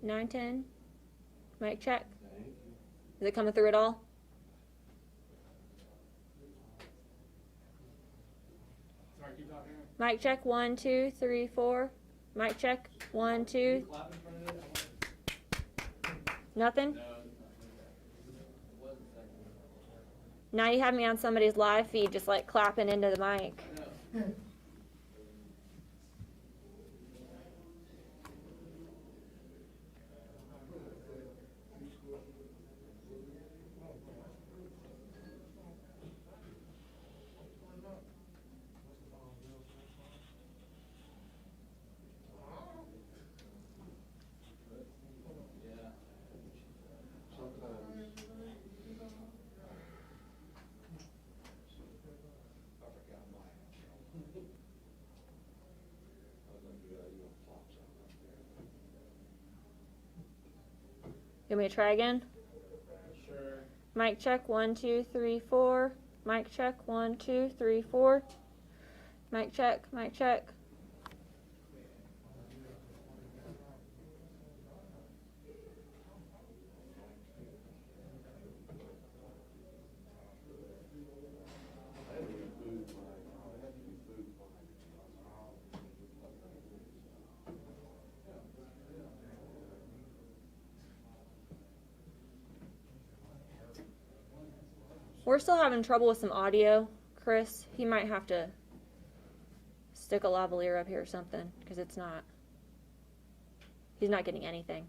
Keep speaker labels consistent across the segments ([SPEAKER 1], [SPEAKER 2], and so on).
[SPEAKER 1] 9, 10. Mic check.
[SPEAKER 2] Thank you.
[SPEAKER 1] Is it coming through at all?
[SPEAKER 2] Sorry, keep talking.
[SPEAKER 1] Mic check. 1, 2, 3, 4. Mic check. 1, 2.
[SPEAKER 2] Clap in front of it.
[SPEAKER 1] Nothing?
[SPEAKER 2] No.
[SPEAKER 1] Now you have me on somebody's live feed just like clapping into the mic.
[SPEAKER 2] No.
[SPEAKER 1] You want me to try again?
[SPEAKER 2] Sure.
[SPEAKER 1] Mic check. 1, 2, 3, 4. Mic check. 1, 2, 3, 4. Mic check. Mic check. We're still having trouble with some audio, Chris. He might have to stick a lavalier up here or something because it's not. He's not getting anything.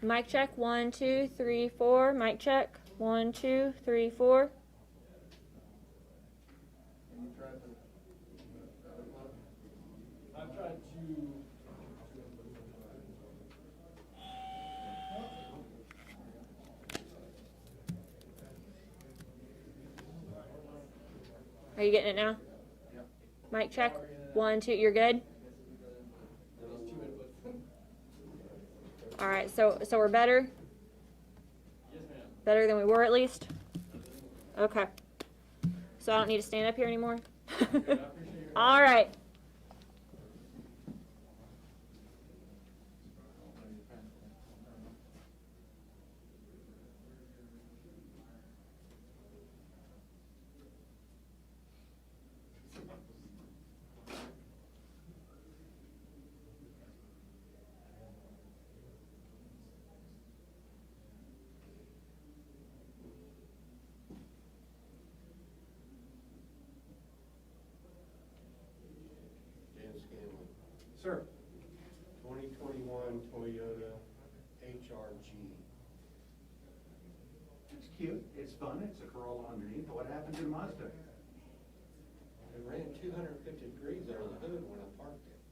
[SPEAKER 1] Mic check. 1, 2, 3, 4. Mic check. 1, 2, 3, 4.
[SPEAKER 2] Can you try the other one? I've tried to.
[SPEAKER 1] Are you getting it now?
[SPEAKER 2] Yep.
[SPEAKER 1] Mic check. 1, 2. You're good? All right, so we're better?
[SPEAKER 2] Yes, ma'am.
[SPEAKER 1] Better than we were at least? Okay. So I don't need to stand up here anymore? All right.
[SPEAKER 3] Sir. 2021 Toyota HRG.
[SPEAKER 4] It's cute, it's fun, it's a Corolla underneath, but what happened to the Mazda?
[SPEAKER 3] It ran 250 degrees under the hood when I parked it.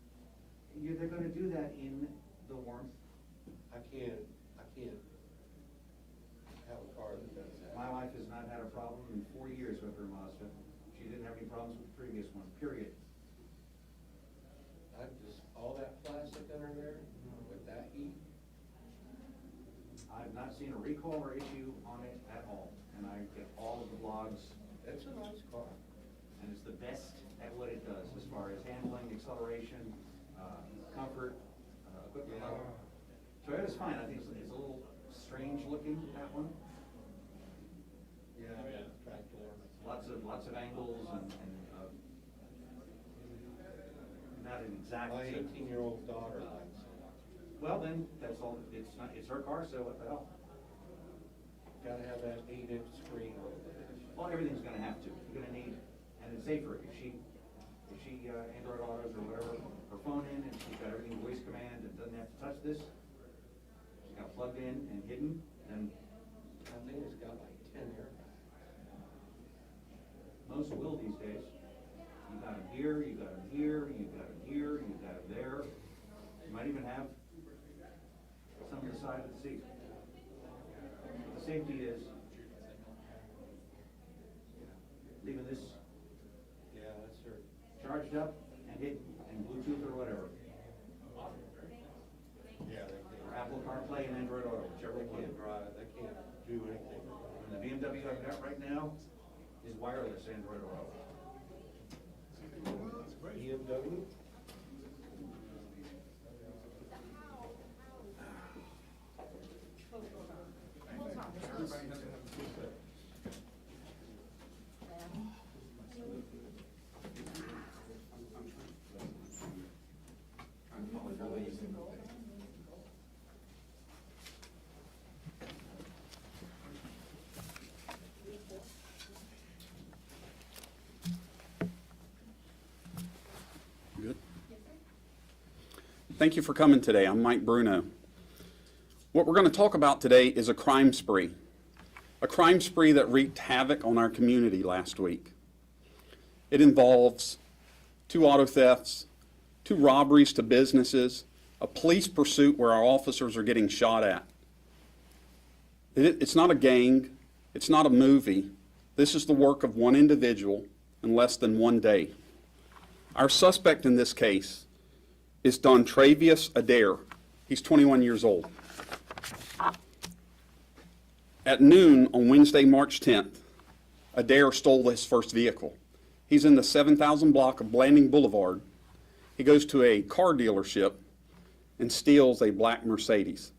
[SPEAKER 4] They're gonna do that in the warmth.
[SPEAKER 3] I can't have a car that does that.
[SPEAKER 4] My wife has not had a problem in 4 years with her Mazda. She didn't have any problems with the previous one, period.
[SPEAKER 3] All that plastic under there with that heat.
[SPEAKER 4] I've not seen a recall or issue on it at all, and I get all of the blogs.
[SPEAKER 3] It's a nice car.
[SPEAKER 4] And it's the best at what it does as far as handling, acceleration, comfort, equipment level. Toyota's fine, I think it's a little strange looking, that one.
[SPEAKER 3] Yeah.
[SPEAKER 4] Lots of angles and not an exact.
[SPEAKER 3] My 18-year-old daughter likes it.
[SPEAKER 4] Well, then, that's all, it's her car, so what the hell?
[SPEAKER 3] Gotta have that 8-inch screen on it.
[SPEAKER 4] Well, everything's gonna have to, you're gonna need, and it's safer, if she Android Autos or whatever, her phone in, and she's got everything voice command, and doesn't have to touch this, she's got plugged in and hidden, then
[SPEAKER 3] I think it's got like 10 airbags.
[SPEAKER 4] most will these days. You got them here, you got them here, you got them here, you got them there. You might even have some on the side of the seat. The safety is leaving this
[SPEAKER 3] Yeah, that's her.
[SPEAKER 4] charged up and hidden, and Bluetooth or whatever.
[SPEAKER 3] do anything.
[SPEAKER 4] And the BMW I've got right now is wireless Android Auto.
[SPEAKER 3] BMW?
[SPEAKER 5] Good. Thank you for coming today. I'm Mike Bruno. What we're going to talk about today is a crime spree that wreaked havoc on our community last week. It involves 2 auto thefts, 2 robberies to businesses, a police pursuit where our officers are getting shot at. It's not a gang, it's not a movie. This is the work of one individual in less than 1 day. Our suspect in this case is Don Travius Adair. He's 21 years old. At noon on Wednesday, March 10th, Adair stole his first vehicle. He's in the 7,000 block of Blanding Boulevard. He goes to a car dealership and steals a black Mercedes.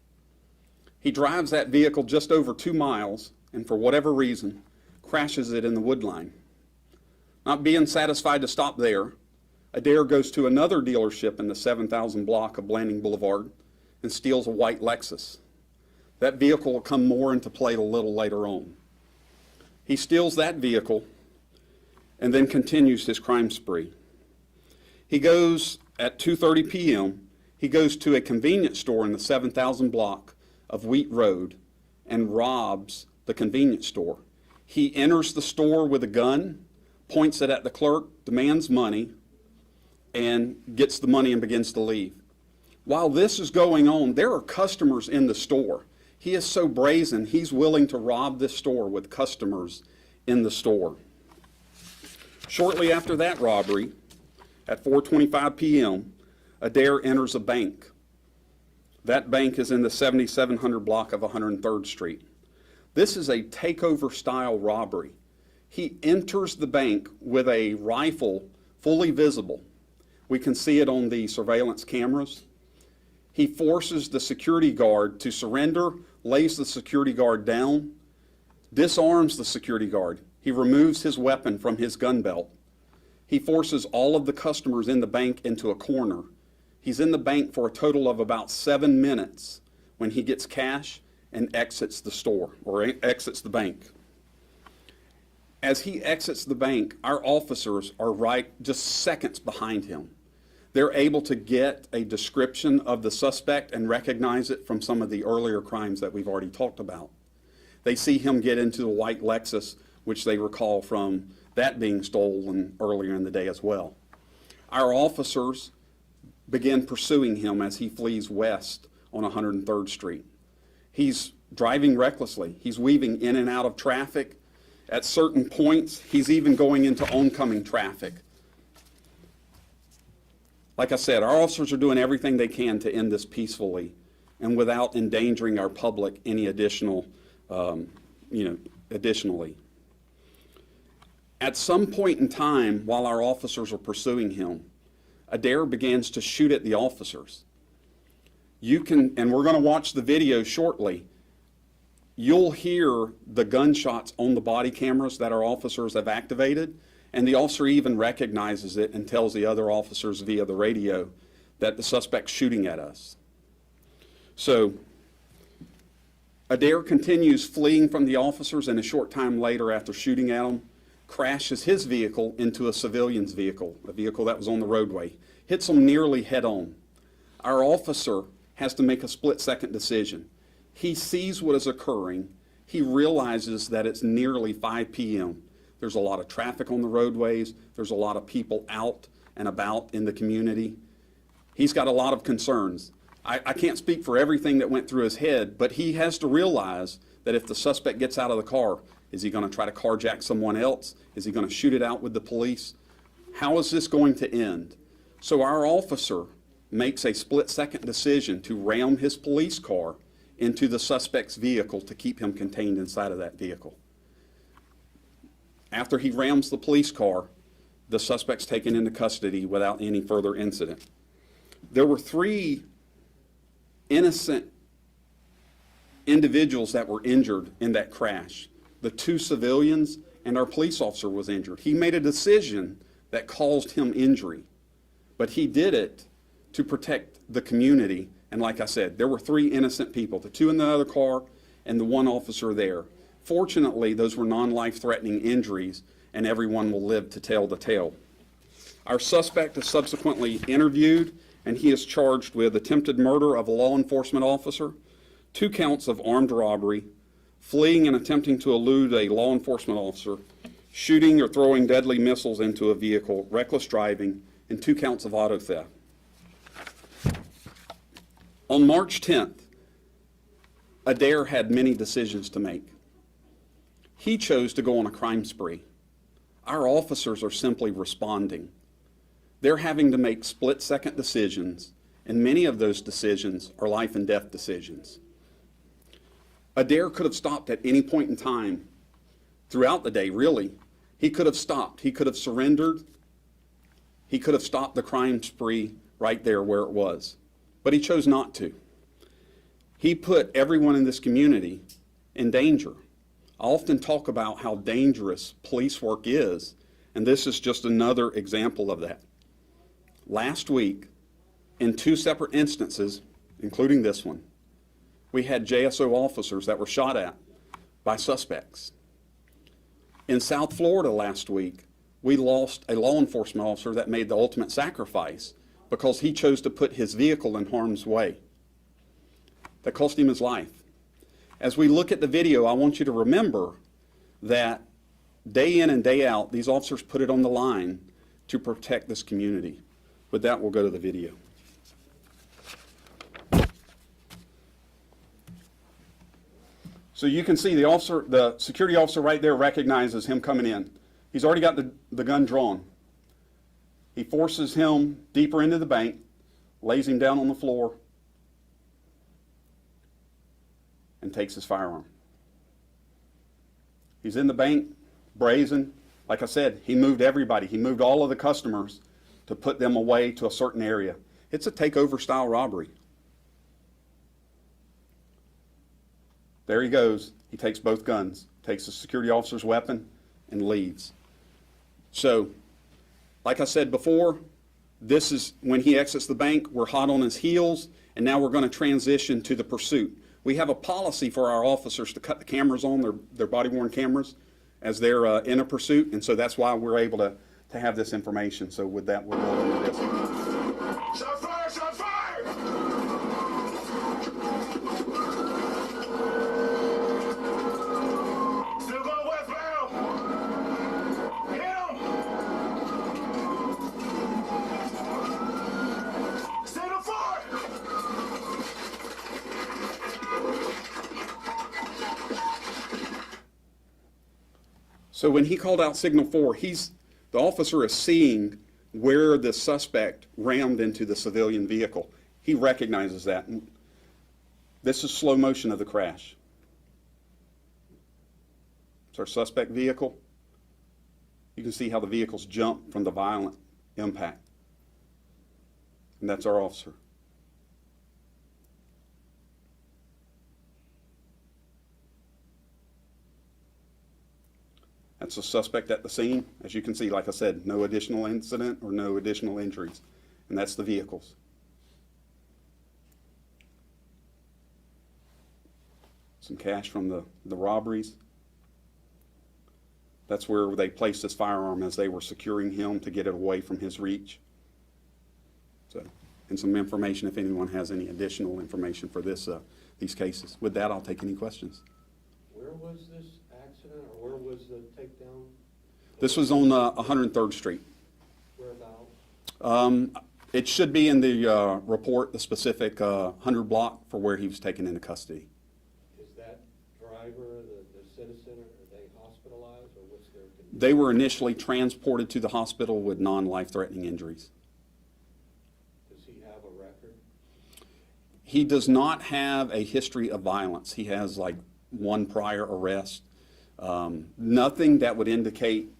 [SPEAKER 5] He drives that vehicle just over 2 miles and for whatever reason crashes it in the wood line. Not being satisfied to stop there, Adair goes to another dealership in the 7,000 block of Blanding Boulevard and steals a white Lexus. That vehicle will come more into play a little later on. He steals that vehicle and then continues his crime spree. He goes at 2:30 p.m., he goes to a convenience store in the 7,000 block of Wheat Road and robs the convenience store. He enters the store with a gun, points it at the clerk, demands money, and gets the money and begins to leave. While this is going on, there are customers in the store. He is so brazen, he's willing to rob this store with customers in the store. Shortly after that robbery, at 4:25 p.m., Adair enters a bank. That bank is in the 7700 block of 103rd Street. This is a takeover style robbery. He enters the bank with a rifle fully visible. We can see it on the surveillance cameras. He forces the security guard to surrender, lays the security guard down, disarms the security guard. He removes his weapon from his gun belt. He forces all of the customers in the bank into a corner. He's in the bank for a total of about 7 minutes when he gets cash and exits the store, or exits the bank. As he exits the bank, our officers are right just seconds behind him. They're able to get a description of the suspect and recognize it from some of the earlier crimes that we've already talked about. They see him get into the white Lexus, which they recall from that being stolen earlier in the day as well. Our officers begin pursuing him as he flees west on 103rd Street. He's driving recklessly. He's weaving in and out of traffic. At certain points, he's even going into oncoming traffic. Like I said, our officers are doing everything they can to end this peacefully and without endangering our public any additionally. At some point in time, while our officers are pursuing him, Adair begins to shoot at the officers. And we're going to watch the video shortly. You'll hear the gunshots on the body cameras that our officers have activated, and the officer even recognizes it and tells the other officers via the radio that the suspect's shooting at us. So Adair continues fleeing from the officers, and a short time later, after shooting at them, crashes his vehicle into a civilian's vehicle, a vehicle that was on the roadway, hits them nearly head on. Our officer has to make a split-second decision. He sees what is occurring. He realizes that it's nearly 5 p.m. There's a lot of traffic on the roadways. There's a lot of people out and about in the community. He's got a lot of concerns. I can't speak for everything that went through his head, but he has to realize that if the suspect gets out of the car, is he going to try to carjack someone else? Is he going to shoot it out with the police? How is this going to end? So our officer makes a split-second decision to ram his police car into the suspect's vehicle to keep him contained inside of that vehicle. After he rams the police car, the suspect's taken into custody without any further incident. There were 3 innocent individuals that were injured in that crash. The 2 civilians and our police officer was injured. He made a decision that caused him injury, but he did it to protect the community. And like I said, there were 3 innocent people, the 2 in the other car and the 1 officer there. Fortunately, those were non-life-threatening injuries, and everyone will live to tell the tale. Our suspect is subsequently interviewed, and he is charged with attempted murder of a law enforcement officer, 2 counts of armed robbery, fleeing and attempting to elude a law enforcement officer, shooting or throwing deadly missiles into a vehicle, reckless driving, and 2 counts of auto theft. On March 10th, Adair had many decisions to make. He chose to go on a crime spree. Our officers are simply responding. They're having to make split-second decisions, and many of those decisions are life and death decisions. Adair could have stopped at any point in time throughout the day, really. He could have stopped. He could have surrendered. He could have stopped the crime spree right there where it was. But he chose not to. He put everyone in this community in danger. I often talk about how dangerous police work is, and this is just another example of that. Last week, in 2 separate instances, including this one, we had JSO officers that were shot at by suspects. In South Florida last week, we lost a law enforcement officer that made the ultimate sacrifice because he chose to put his vehicle in harm's way. That cost him his life. As we look at the video, I want you to remember that day in and day out, these officers put it on the line to protect this community. With that, we'll go to the video. So you can see the security officer right there recognizes him coming in. He's already got the gun drawn. He forces him deeper into the bank, lays him down on the floor, and takes his firearm. He's in the bank, brazen. Like I said, he moved everybody. He moved all of the customers to put them away to a certain area. It's a takeover-style robbery. There he goes. He takes both guns, takes the security officer's weapon, and leaves. So, like I said before, this is when he exits the bank. We're hot on his heels, and now we're going to transition to the pursuit. We have a policy for our officers to cut the cameras on, their body-worn cameras, as they're in a pursuit, and so that's why we're able to have this information. So with that, we'll roll into this.
[SPEAKER 6] Shot fired! Shot fired! Still going westbound! Hit him! Signal 4!
[SPEAKER 5] So when he called out signal 4, the officer is seeing where the suspect rammed into the civilian vehicle. He recognizes that. This is slow motion of the crash. It's our suspect vehicle. You can see how the vehicles jump from the violent impact. And that's our officer. That's the suspect at the scene. As you can see, like I said, no additional incident or no additional injuries. And that's the vehicles. Some cash from the robberies. That's where they placed his firearm as they were securing him to get it away from his reach. So, and some information if anyone has any additional information for these cases. With that, I'll take any questions.
[SPEAKER 3] Where was this accident, or where was the takedown?
[SPEAKER 5] This was on 103rd Street.
[SPEAKER 3] Whereabouts?
[SPEAKER 5] It should be in the report, the specific 100 block for where he was taken into custody.
[SPEAKER 3] Is that driver, the citizen, are they hospitalized, or what's their condition?
[SPEAKER 5] They were initially transported to the hospital with non-life-threatening injuries.
[SPEAKER 3] Does he have a record?
[SPEAKER 5] He does not have a history of violence. He has like one prior arrest. Nothing that would indicate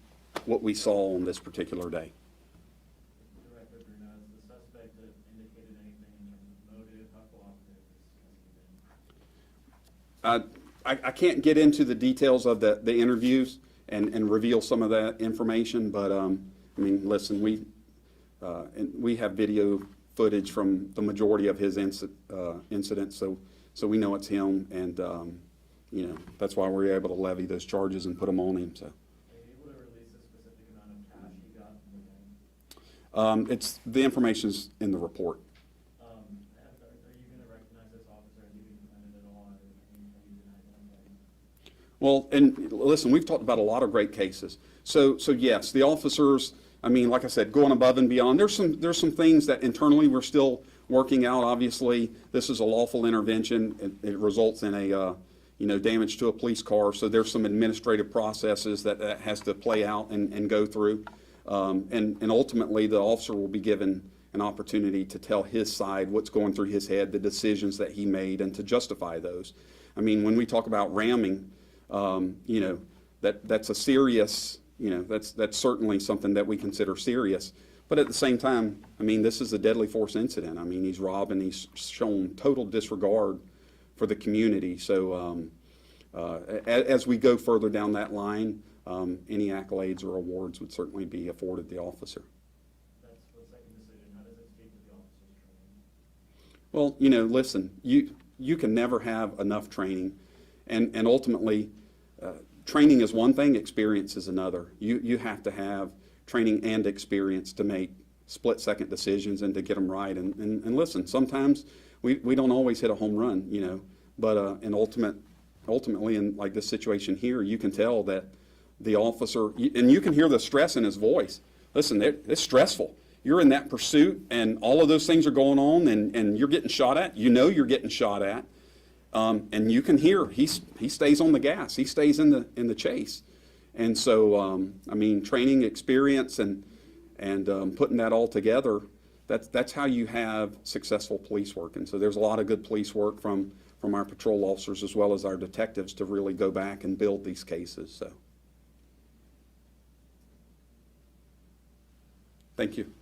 [SPEAKER 5] what we saw on this particular day.
[SPEAKER 2] Director Bruno, has the suspect indicated anything in terms of motive, how cooperative has he been?
[SPEAKER 5] I can't get into the details of the interviews and reveal some of that information, but I mean, listen, we have video footage from the majority of his incidents, so we know it's him, and you know, that's why we're able to levy those charges and put them on him. So.
[SPEAKER 2] Are you able to release a specific amount of cash he got from the gang?
[SPEAKER 5] It's the information's in the report.
[SPEAKER 2] Are you going to recognize this officer? Has he been presented at all? Have you denied him?
[SPEAKER 5] Well, and listen, we've talked about a lot of great cases. So yes, the officers, I mean, like I said, going above and beyond. There's some things that internally we're still working out. Obviously, this is a lawful intervention. It results in a damage to a police car. So there's some administrative processes that has to play out and go through. And ultimately, the officer will be given an opportunity to tell his side, what's going through his head, the decisions that he made, and to justify those. I mean, when we talk about ramming, that's a serious, that's certainly something that we consider serious. But at the same time, I mean, this is a deadly force incident. I mean, he's robbed and he's shown total disregard for the community. So as we go further down that line, any accolades or awards would certainly be afforded the officer.
[SPEAKER 2] That's the second decision. How does it speak to the officer's training?
[SPEAKER 5] Well, listen, you can never have enough training, and ultimately, training is one thing, experience is another. You have to have training and experience to make split-second decisions and to get them right. And listen, sometimes we don't always hit a home run, but ultimately in like this situation here, you can tell that the officer, and you can hear the stress in his voice. Listen, it's stressful. You're in that pursuit, and all of those things are going on, and you're getting shot at. You're getting shot at. And you can hear he stays on the gas. He stays in the chase. And so, I mean, training, experience, and putting that all together, that's how you have successful police work. And so there's a lot of good police work from our patrol officers as well as our detectives to really go back and build these cases. So, thank you.